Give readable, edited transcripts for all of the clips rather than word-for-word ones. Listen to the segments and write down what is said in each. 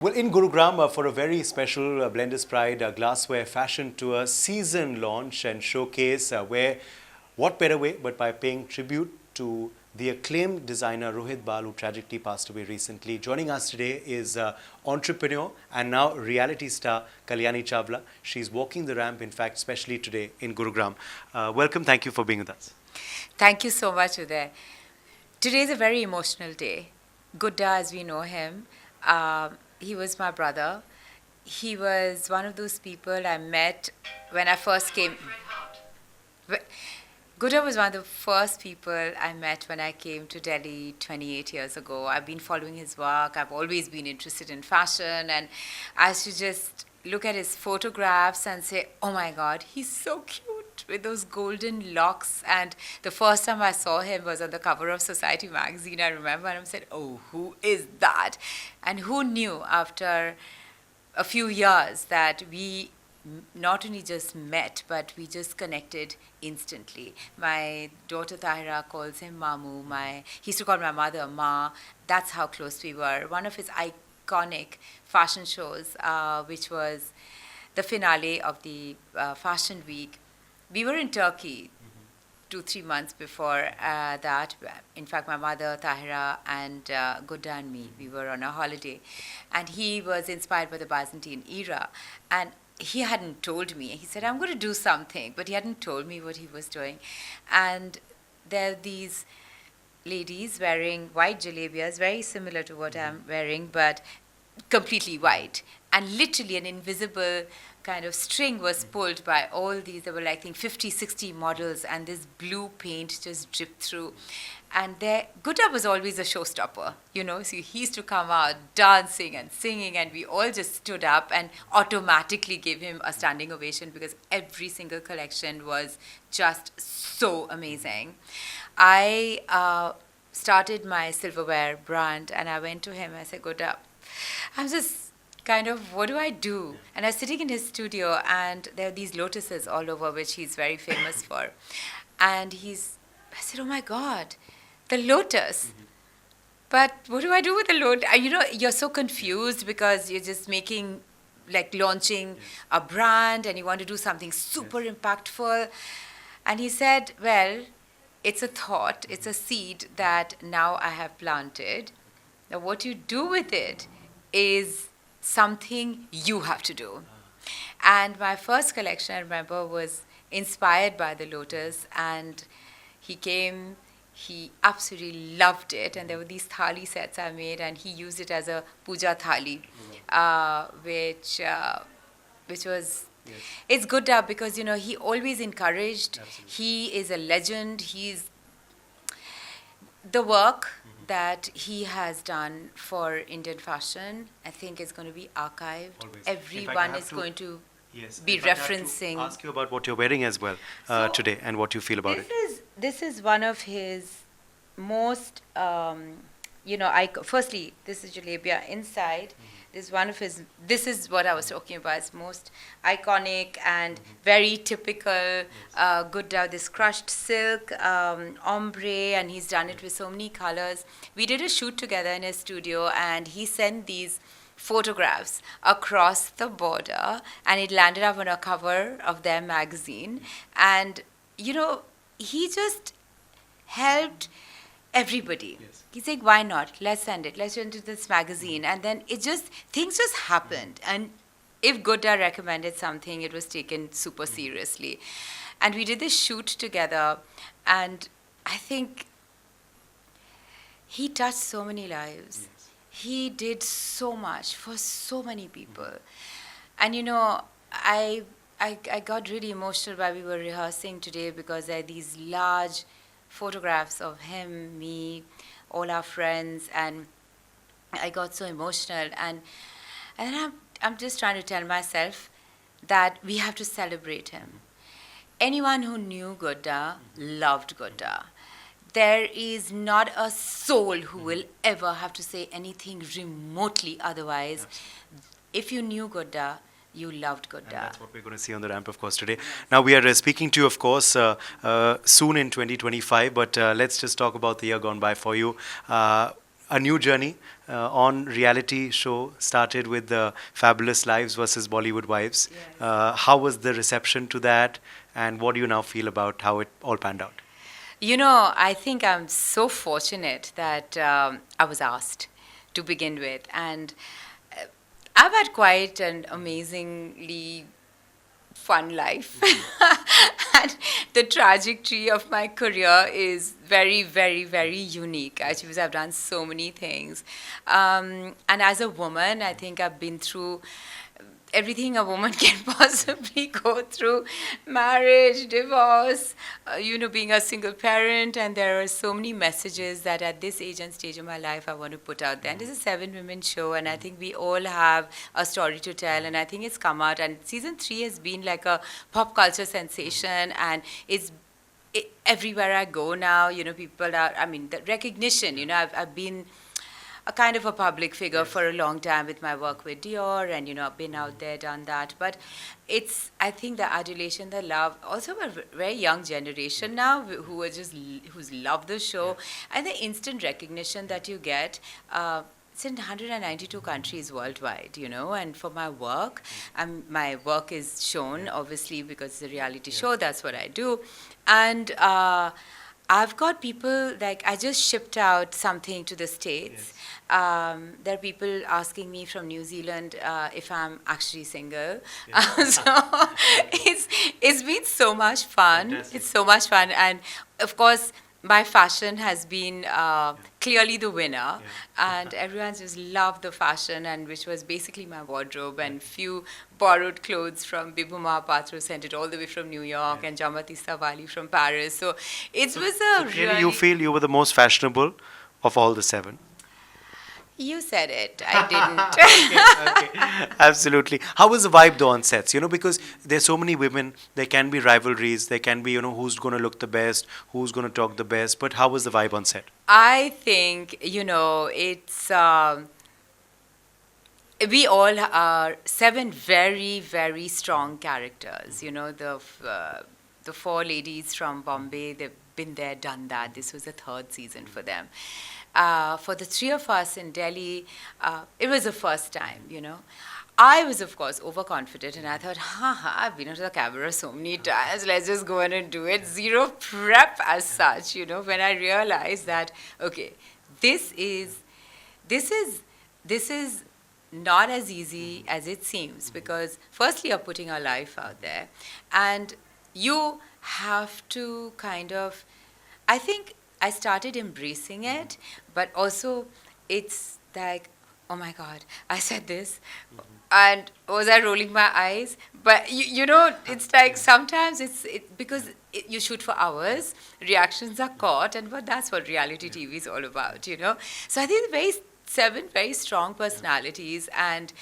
Well, in Gurugram, for a very special Blenders Pride glassware fashion tour season launch and showcase, where what better way but by paying tribute to the acclaimed designer Rohit Bal, who tragically passed away recently. Joining us today is entrepreneur and now reality star Kalyani Chawla. She's walking the ramp, in fact, especially today in Gurugram. Welcome, thank you for being with us. Thank you so much, Uday. Today is a very emotional day. Gudda, as we know him, he was my brother. He was one of those people I met when I first came. Gudda was one of the first people I met when I came to Delhi 28 years ago. I've been following his work. I've always been interested in fashion, and I used to just look at his photographs and say, oh my God, he's so cute with those golden locks. And the first time I saw him was on the cover of Society magazine, I remember, and I said, oh, who is that? And who knew after a few years that we not only just met, but we just connected instantly. My daughter Tahira calls him Mamu. He used to call my mother Ma. That's how close we were. One of his iconic fashion shows, which was the finale of the Fashion Week. We were in Turkey 2-3 months before that. In fact, my mother, Tahira, and Gudda and me, we were on a holiday. And he was inspired by the Byzantine era. And he hadn't told me. He said, I'm going to do something, but he hadn't told me what he was doing. And there are these ladies wearing white jalebias, very similar to what I'm wearing, but completely white. And literally an invisible kind of string was pulled by all these. There were, I think, 50, 60 models, and this blue paint just dripped through. And Gudda was always a showstopper, so he used to come out dancing and singing, and we all just stood up and automatically gave him a standing ovation because every single collection was just so amazing. I started my silverware brand, and I went to him. I said, Gudda, I'm just kind of, what do I do? And I was sitting in his studio, and there are these lotuses all over, which he's very famous for. And I said, oh my God, the lotus. But what do I do with the lotus? You're so confused because you're just launching a brand, and you want to do something super impactful. And he said, well, it's a thought, it's a seed that now I have planted. Now what you do with it is something you have to do. And my first collection, I remember, was inspired by the lotus, and he came, he absolutely loved it, and there were these thali sets I made, and he used it as a puja thali, which was, it's good because, he always encouraged. Absolutely. He is a legend. The work that he has done for Indian fashion, I think is going to be archived. Always. Everyone is going to be referencing. I have to ask you about what you're wearing as well today, and what you feel about it. This is one of his most, firstly, this is jalebia inside. This is what I was talking about. It's most iconic and very typical Gudda, this crushed silk, ombre, and he's done it with so many colors. We did a shoot together in his studio, and he sent these photographs across the border, and it landed up on a cover of their magazine. And, he just helped everybody. Yes. He's like, why not? Let's send it. Let's send it to this magazine. And then things just happened. And if Gudda recommended something, it was taken super seriously. And we did this shoot together. And I think he touched so many lives. Yes. He did so much for so many people. And, I got really emotional while we were rehearsing today because there are these large photographs of him, me, all our friends, and I got so emotional. And then I'm just trying to tell myself that we have to celebrate him. Anyone who knew Gudda loved Gudda. There is not a soul who will ever have to say anything remotely otherwise. Absolutely. If you knew Gudda, you loved Gudda. And that's what we're going to see on the ramp, of course, today. Now, we are speaking to you, of course, soon in 2025, but let's just talk about the year gone by for you. a new journey on reality show started with the Fabulous Lives versus Bollywood Wives. Yes. How was the reception to that, and what do you now feel about how it all panned out? You know, I think I'm so fortunate that I was asked to begin with. And uh, I've had quite an amazingly fun life. And the trajectory of my career is very, very, very unique, actually, because I've done so many things. And as a woman, I think I've been through everything a woman can possibly go through: marriage, divorce, being a single parent. And there are so many messages that at this age and stage of my life I want to put out there. And this is a 7 women show, and I think we all have a story to tell, and I think it's come out. And season 3 has been like a pop culture sensation, and everywhere I go now, people are, the recognition, I've been a kind of a public figure for a long time with my work with Dior, and I've been out there, done that. But I think the adulation, the love, also a very young generation now who's loved the show, and the instant recognition that you get. It's in 192 countries worldwide, and for my work, my work is shown, obviously, because it's a reality show. That's what I do. And I've got people, like, I just shipped out something to the States. There are people asking me from New Zealand if I'm actually single. So it's been so much fun. Fantastic. It's so much fun. And of course, my fashion has been clearly the winner. And everyone just loved the fashion, and which was basically my wardrobe, and few borrowed clothes from Bibhu Mahapatra, sent it all the way from New York, and Jamati Savali from Paris. So it was a Clearly, really... you feel you were the most fashionable of all the 7. You said it. I didn't. Okay. Absolutely. How was the vibe though on sets? Because there's so many women, there can be rivalries, there can be, who's going to look the best, who's going to talk the best. But how was the vibe on set? I think, it's... we all are 7 very, very strong characters. The 4 ladies from Bombay, they've been there, done that. This was the 3rd season for them. For the 3 of us in Delhi, it was the first time, I was, of course, overconfident, and I thought, I've been onto the camera so many times, let's just go in and do it. Zero prep as such, when I realized that, okay, this is not as easy as it seems, because firstly, you're putting our life out there, and you have to kind of, I think I started embracing it, but also it's like, oh my God, I said this, and was I rolling my eyes? But it's like sometimes because you shoot for hours, reactions are caught, but that's what reality TV is all about, So I think 7 very strong personalities, and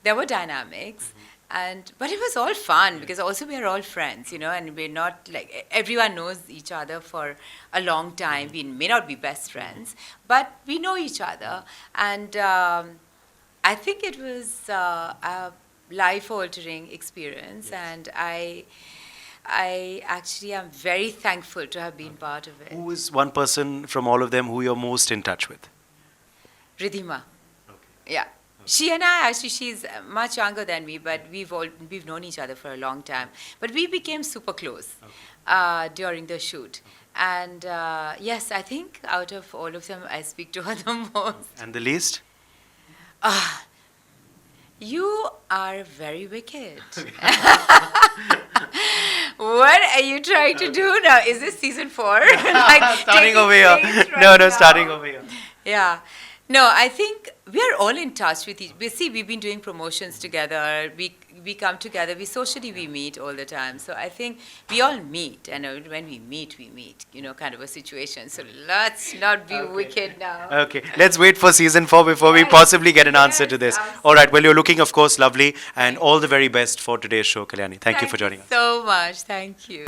there were dynamics. But it was all fun, because also we are all friends, and we're not like, everyone knows each other for a long time. We may not be best friends, but we know each other. And I think it was a life-altering experience, and I actually am very thankful to have been part of it. Who is one person from all of them who you're most in touch with? Ridhima. Okay. Yeah. She and I, actually, she's much younger than me, but we've known each other for a long time. But we became super close during the shoot. And yes, I think out of all of them, I speak to her the most. And the least? You are very wicked. What are you trying to do now? Is this season 4? Starting over here. No, starting over here. Yeah. No, I think we are all in touch with each. We've been doing promotions together. We come together. We meet all the time. So I think we all meet, and when we meet, kind of a situation. So let's not be wicked now. Okay, let's wait for season 4 before we possibly get an answer to this. All right, well, you're looking, of course, lovely, and all the very best for today's show, Kalyani. Thank you for joining us. So much. Thank you.